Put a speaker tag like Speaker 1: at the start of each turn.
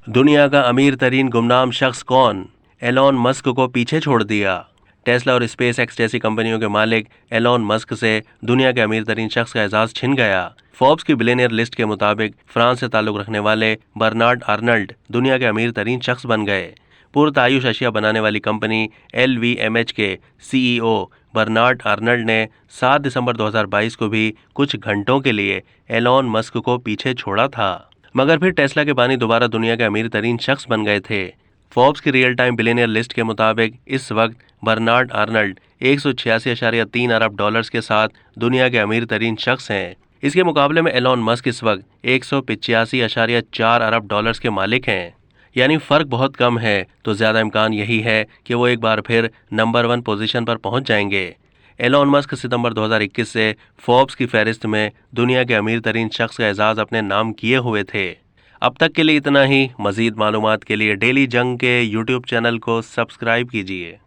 Speaker 1: दुनिया का अमीर तरीन गुमनाम शख्स कौन? एलॉन मस्क को पीछे छोड़ दिया। टेस्ला और स्पेस एक्स जैसी कंपनियों के मालिक एलॉन मस्क से दुनिया के अमीर तरीन शख्स का एजाज छिन गया। फोर्ब्स की बिलियनियर लिस्ट के मुताबिक फ्रांस से ताल्लुक रखने वाले बर्नार्ड आर्नल्ड दुनिया के अमीर तरीन शख्स बन गए। पूर्व आयुष अशिया बनाने वाली कंपनी LVMH के CEO बर्नार्ड आर्नल्ड ने 7 दिसंबर 2022 को भी कुछ घंटों के लिए एलॉन मस्क को पीछे छोड़ा था, मगर फिर टेस्ला के बानी दोबारा दुनिया के अमीर तरीन शख्स बन गए थे। फोर्ब्स की रियल टाइम बिलियनियर लिस्ट के मुताबिक इस वक्त बर्नार्ड आर्नल्ड 186.3 अरब डॉलर्स के साथ दुनिया के अमीर तरीन शख्स हैं। इसके मुकाबले में एलॉन मस्क इस वक्त 185.4 अरब डॉलर्स के मालिक हैं। यानी फर्क बहुत कम है, तो ज्यादा इम्कान यही है कि वो एक बार फिर नंबर 1 पोजीशन पर पहुंच जाएंगे। एलॉन मस्क सितंबर 2021 से फोर्ब्स की फहरिस्त में दुनिया के अमीर तरीन शख्स का एजाज अपने नाम किए हुए थे। अब तक के लिए इतना ही। मजीद मालूमात के लिए डेली जंग के YouTube चैनल को सब्सक्राइब कीजिए।